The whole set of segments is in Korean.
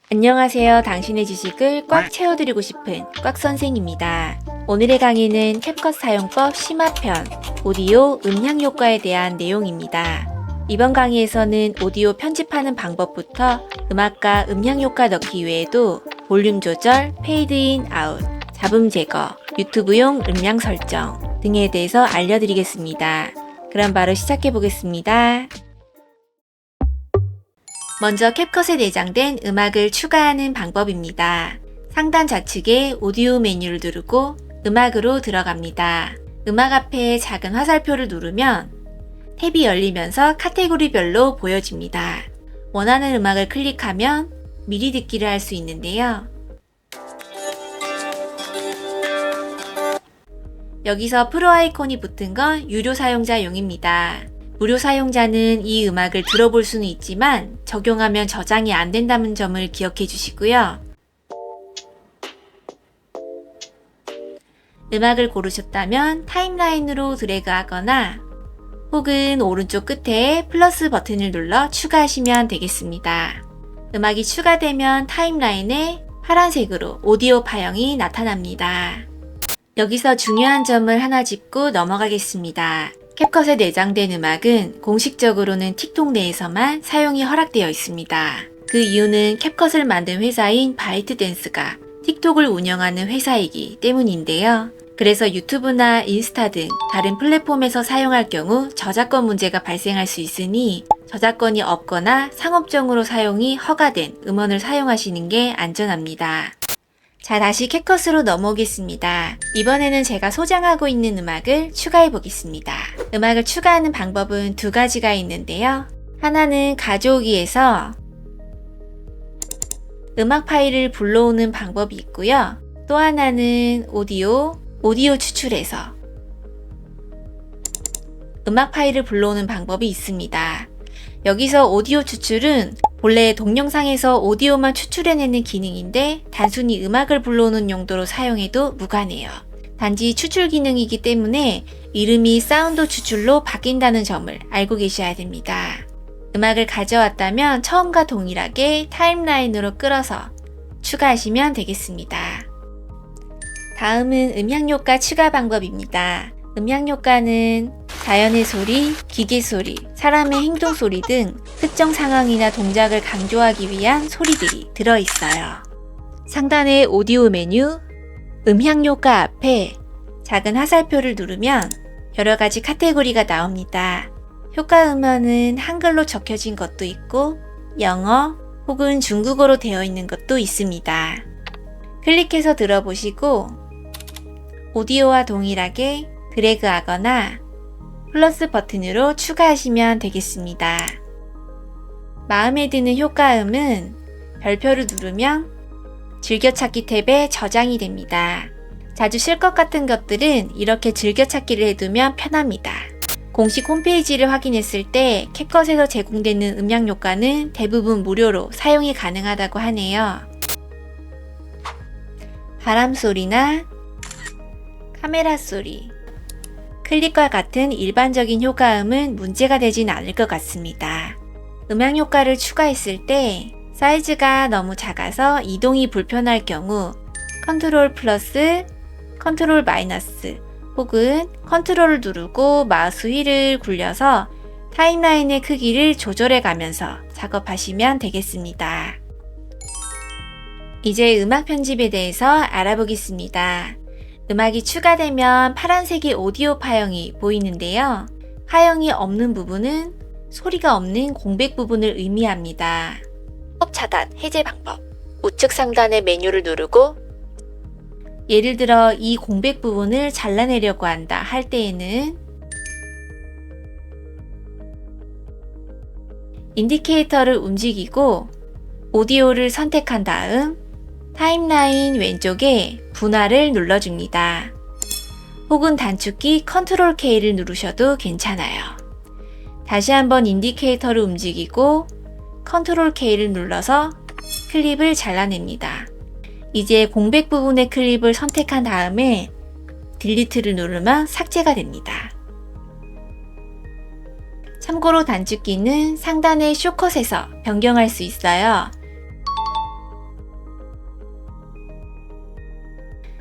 안녕하세요. 당신의 지식을 꽉 채워드리고 싶은 꽉선생입니다. 오늘의 강의는 캡컷 사용법 심화편, 오디오 음향 효과에 대한 내용입니다. 이번 강의에서는 오디오 편집하는 방법부터 음악과 음향 효과 넣기 외에도 볼륨 조절, 페이드 인, 아웃, 잡음 제거, 유튜브용 음량 설정 등에 대해서 알려드리겠습니다. 그럼 바로 시작해 보겠습니다. 먼저 캡컷에 내장된 음악을 추가하는 방법입니다. 상단 좌측에 오디오 메뉴를 누르고 음악으로 들어갑니다. 음악 앞에 작은 화살표를 누르면 탭이 열리면서 카테고리별로 보여집니다. 원하는 음악을 클릭하면 미리 듣기를 할 수 있는데요. 여기서 프로 아이콘이 붙은 건 유료 사용자용입니다. 무료 사용자는 이 음악을 들어볼 수는 있지만 적용하면 저장이 안 된다는 점을 기억해 주시고요. 음악을 고르셨다면 타임라인으로 드래그 하거나 혹은 오른쪽 끝에 플러스 버튼을 눌러 추가하시면 되겠습니다. 음악이 추가되면 타임라인에 파란색으로 오디오 파형이 나타납니다. 여기서 중요한 점을 하나 짚고 넘어가겠습니다. 캡컷에 내장된 음악은 공식적으로는 틱톡 내에서만 사용이 허락되어 있습니다. 그 이유는 캡컷을 만든 회사인 바이트댄스가 틱톡을 운영하는 회사이기 때문인데요. 그래서 유튜브나 인스타 등 다른 플랫폼에서 사용할 경우 저작권 문제가 발생할 수 있으니 저작권이 없거나 상업적으로 사용이 허가된 음원을 사용하시는 게 안전합니다. 자, 다시 캡컷으로 넘어오겠습니다. 이번에는 제가 소장하고 있는 음악을 추가해 보겠습니다. 음악을 추가하는 방법은 두 가지가 있는데요. 하나는 가져오기에서 음악 파일을 불러오는 방법이 있고요. 또 하나는 오디오 추출해서 음악 파일을 불러오는 방법이 있습니다. 여기서 오디오 추출은 본래 동영상에서 오디오만 추출해내는 기능인데 단순히 음악을 불러오는 용도로 사용해도 무관해요. 단지 추출 기능이기 때문에 이름이 사운드 추출로 바뀐다는 점을 알고 계셔야 됩니다. 음악을 가져왔다면 처음과 동일하게 타임라인으로 끌어서 추가하시면 되겠습니다. 다음은 음향효과 추가 방법입니다. 음향효과는 자연의 소리, 기계 소리, 사람의 행동 소리 등 특정 상황이나 동작을 강조하기 위한 소리들이 들어있어요. 상단의 오디오 메뉴, 음향효과 앞에 작은 화살표를 누르면 여러 가지 카테고리가 나옵니다. 효과 음원은 한글로 적혀진 것도 있고 영어 혹은 중국어로 되어 있는 것도 있습니다. 클릭해서 들어보시고 오디오와 동일하게 드래그하거나 플러스 버튼으로 추가하시면 되겠습니다. 마음에 드는 효과음은 별표를 누르면 즐겨찾기 탭에 저장이 됩니다. 자주 쓸 것 같은 것들은 이렇게 즐겨찾기를 해두면 편합니다. 공식 홈페이지를 확인했을 때 캡컷에서 제공되는 음향 효과는 대부분 무료로 사용이 가능하다고 하네요. 바람 소리나 카메라 소리, 클릭과 같은 일반적인 효과음은 문제가 되진 않을 것 같습니다. 음향 효과를 추가했을 때 사이즈가 너무 작아서 이동이 불편할 경우 컨트롤 플러스, 컨트롤 마이너스 혹은 컨트롤을 누르고 마우스 휠을 굴려서 타임라인의 크기를 조절해 가면서 작업하시면 되겠습니다. 이제 음악 편집에 대해서 알아보겠습니다. 음악이 추가되면 파란색의 오디오 파형이 보이는데요. 파형이 없는 부분은 소리가 없는 공백 부분을 의미합니다. 팝 차단 해제 방법. 우측 상단의 메뉴를 누르고 예를 들어 이 공백 부분을 잘라내려고 한다 할 때에는 인디케이터를 움직이고 오디오를 선택한 다음 타임라인 왼쪽에 분할을 눌러줍니다. 혹은 단축키 컨트롤 K를 누르셔도 괜찮아요. 다시 한번 인디케이터를 움직이고 컨트롤 K를 눌러서 클립을 잘라냅니다. 이제 공백 부분의 클립을 선택한 다음에 딜리트를 누르면 삭제가 됩니다. 참고로 단축키는 상단의 쇼컷에서 변경할 수 있어요.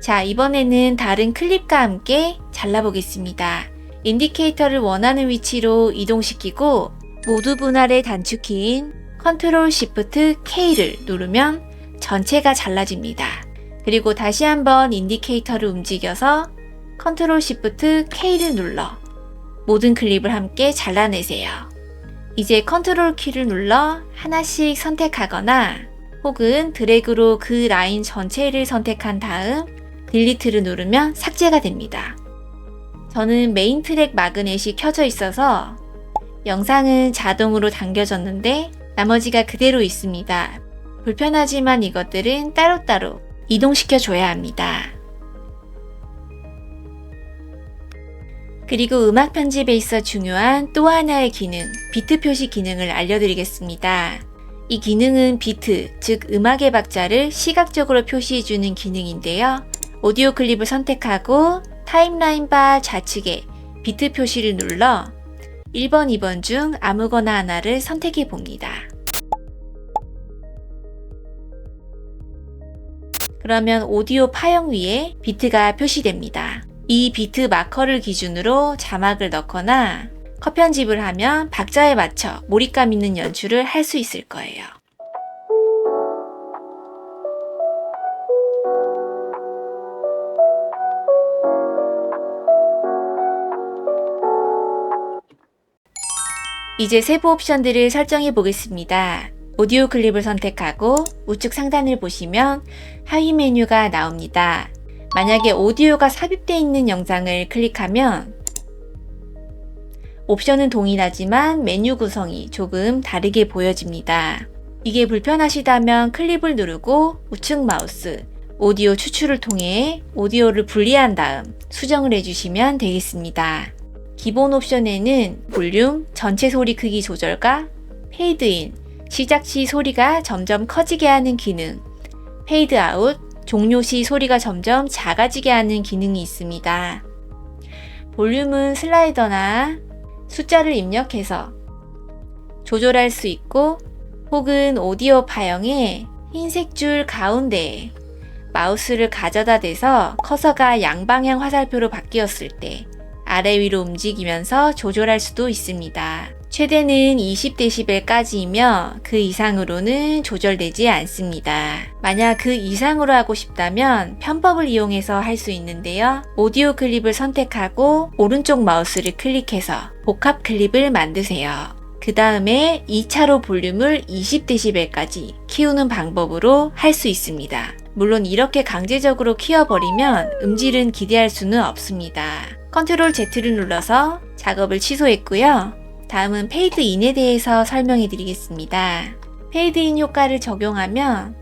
자, 이번에는 다른 클립과 함께 잘라보겠습니다. 인디케이터를 원하는 위치로 이동시키고 모두 분할의 단축키인 Ctrl Shift K를 누르면 전체가 잘라집니다. 그리고 다시 한번 인디케이터를 움직여서 Ctrl Shift K를 눌러 모든 클립을 함께 잘라내세요. 이제 Ctrl 키를 눌러 하나씩 선택하거나 혹은 드래그로 그 라인 전체를 선택한 다음 딜리트를 누르면 삭제가 됩니다. 저는 메인 트랙 마그넷이 켜져 있어서 영상은 자동으로 당겨졌는데 나머지가 그대로 있습니다. 불편하지만 이것들은 따로따로 이동시켜 줘야 합니다. 그리고 음악 편집에 있어 중요한 또 하나의 기능, 비트 표시 기능을 알려드리겠습니다. 이 기능은 비트, 즉 음악의 박자를 시각적으로 표시해주는 기능인데요. 오디오 클립을 선택하고 타임라인 바 좌측에 비트 표시를 눌러 1번, 2번 중 아무거나 하나를 선택해 봅니다. 그러면 오디오 파형 위에 비트가 표시됩니다. 이 비트 마커를 기준으로 자막을 넣거나 컷 편집을 하면 박자에 맞춰 몰입감 있는 연출을 할 수 있을 거예요. 이제 세부 옵션들을 설정해 보겠습니다. 오디오 클립을 선택하고 우측 상단을 보시면 하위 메뉴가 나옵니다. 만약에 오디오가 삽입되어 있는 영상을 클릭하면 옵션은 동일하지만 메뉴 구성이 조금 다르게 보여집니다. 이게 불편하시다면 클립을 누르고 우측 마우스, 오디오 추출을 통해 오디오를 분리한 다음 수정을 해주시면 되겠습니다. 기본 옵션에는 볼륨, 전체 소리 크기 조절과 페이드인, 시작 시 소리가 점점 커지게 하는 기능, 페이드 아웃, 종료 시 소리가 점점 작아지게 하는 기능이 있습니다. 볼륨은 슬라이더나 숫자를 입력해서 조절할 수 있고 혹은 오디오 파형의 흰색 줄 가운데에 마우스를 가져다 대서 커서가 양방향 화살표로 바뀌었을 때 아래 위로 움직이면서 조절할 수도 있습니다. 최대는 20dB까지이며 그 이상으로는 조절되지 않습니다. 만약 그 이상으로 하고 싶다면 편법을 이용해서 할 수 있는데요. 오디오 클립을 선택하고 오른쪽 마우스를 클릭해서 복합 클립을 만드세요. 그 다음에 2차로 볼륨을 20dB까지 키우는 방법으로 할 수 있습니다. 물론 이렇게 강제적으로 키워버리면 음질은 기대할 수는 없습니다. Ctrl Z를 눌러서 작업을 취소했고요. 다음은 페이드인에 대해서 설명해 드리겠습니다. 페이드인 효과를 적용하면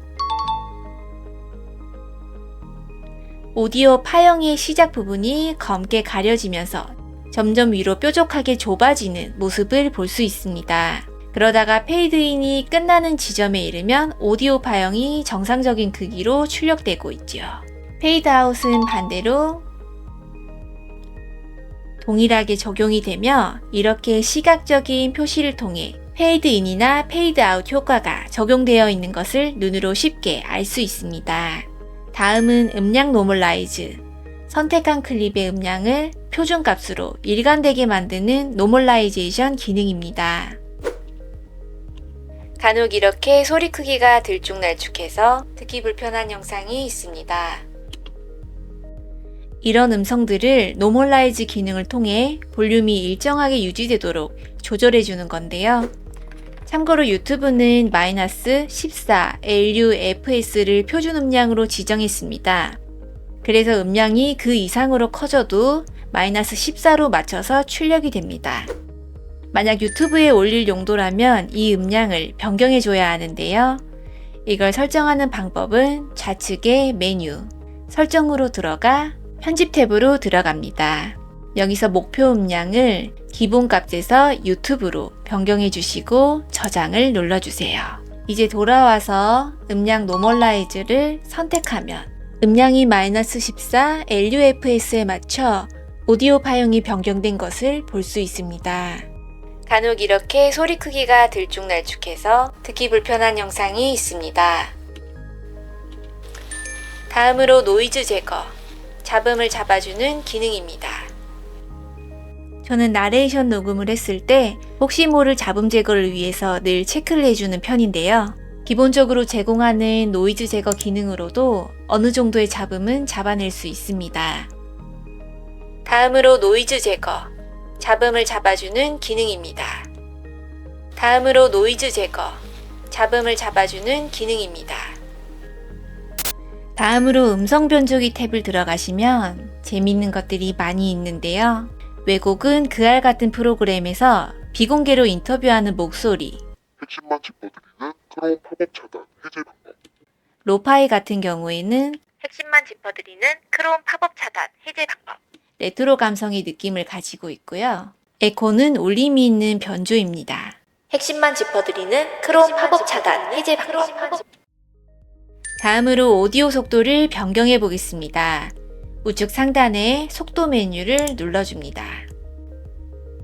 오디오 파형의 시작 부분이 검게 가려지면서 점점 위로 뾰족하게 좁아지는 모습을 볼 수 있습니다. 그러다가 페이드인이 끝나는 지점에 이르면 오디오 파형이 정상적인 크기로 출력되고 있죠. 페이드아웃은 반대로 동일하게 적용이 되며 이렇게 시각적인 표시를 통해 페이드인이나 페이드아웃 효과가 적용되어 있는 것을 눈으로 쉽게 알 수 있습니다. 다음은 음량 노멀라이즈. 선택한 클립의 음량을 표준값으로 일관되게 만드는 노멀라이제이션 기능입니다. 간혹 이렇게 소리 크기가 들쭉날쭉해서 듣기 불편한 영상이 있습니다. 이런 음성들을 노멀라이즈 기능을 통해 볼륨이 일정하게 유지되도록 조절해 주는 건데요. 참고로 유튜브는 마이너스 14 LUFS를 표준 음량으로 지정했습니다. 그래서 음량이 그 이상으로 커져도 마이너스 14로 맞춰서 출력이 됩니다. 만약 유튜브에 올릴 용도라면 이 음량을 변경해 줘야 하는데요. 이걸 설정하는 방법은 좌측의 메뉴, 설정으로 들어가 편집 탭으로 들어갑니다. 여기서 목표 음량을 기본값에서 유튜브로 변경해 주시고 저장을 눌러주세요. 이제 돌아와서 음량 노멀라이즈를 선택하면 음량이 마이너스 14 LUFS에 맞춰 오디오 파형이 변경된 것을 볼 수 있습니다. 간혹 이렇게 소리 크기가 들쭉날쭉해서 듣기 불편한 영상이 있습니다. 다음으로 노이즈 제거. 잡음을 잡아주는 기능입니다. 저는 나레이션 녹음을 했을 때 혹시 모를 잡음 제거를 위해서 늘 체크를 해주는 편인데요. 기본적으로 제공하는 노이즈 제거 기능으로도 어느 정도의 잡음은 잡아낼 수 있습니다. 다음으로 노이즈 제거, 잡음을 잡아주는 기능입니다. 다음으로 노이즈 제거, 잡음을 잡아주는 기능입니다. 다음으로 음성 변조기 탭을 들어가시면 재미있는 것들이 많이 있는데요. 왜곡은 그알 같은 프로그램에서 비공개로 인터뷰하는 목소리, 핵심만 짚어드리는 크롬 팝업 차단 해제 방법. 로파이 같은 경우에는 핵심만 짚어드리는 크롬 팝업 차단 해제 방법, 레트로 감성의 느낌을 가지고 있고요. 에코는 울림이 있는 변조입니다. 핵심만 짚어드리는 크롬 팝업 차단 해제 방법. 다음으로 오디오 속도를 변경해 보겠습니다. 우측 상단에 속도 메뉴를 눌러줍니다.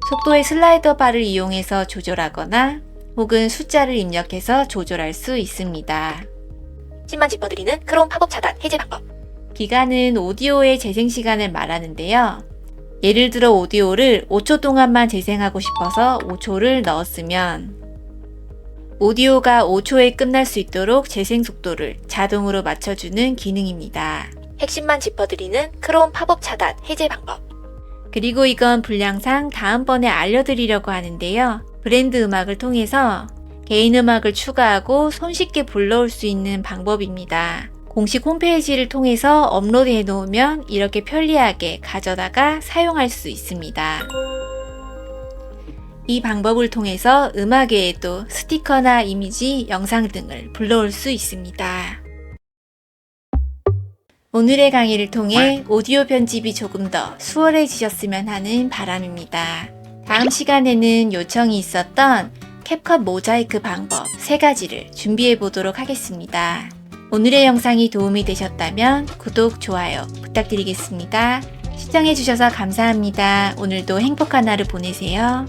속도의 슬라이더 바를 이용해서 조절하거나 혹은 숫자를 입력해서 조절할 수 있습니다. 핵심만 짚어드리는 크롬 팝업 차단 해제 방법. 기간은 오디오의 재생 시간을 말하는데요. 예를 들어 오디오를 5초 동안만 재생하고 싶어서 5초를 넣었으면 오디오가 5초에 끝날 수 있도록 재생 속도를 자동으로 맞춰주는 기능입니다. 핵심만 짚어드리는 크롬 팝업 차단 해제 방법. 그리고 이건 분량상 다음번에 알려드리려고 하는데요. 브랜드 음악을 통해서 개인 음악을 추가하고 손쉽게 불러올 수 있는 방법입니다. 공식 홈페이지를 통해서 업로드해 놓으면 이렇게 편리하게 가져다가 사용할 수 있습니다. 이 방법을 통해서 음악 외에도 스티커나 이미지, 영상 등을 불러올 수 있습니다. 오늘의 강의를 통해 오디오 편집이 조금 더 수월해지셨으면 하는 바람입니다. 다음 시간에는 요청이 있었던 캡컷 모자이크 방법 3가지를 준비해 보도록 하겠습니다. 오늘의 영상이 도움이 되셨다면 구독, 좋아요 부탁드리겠습니다. 시청해 주셔서 감사합니다. 오늘도 행복한 하루 보내세요.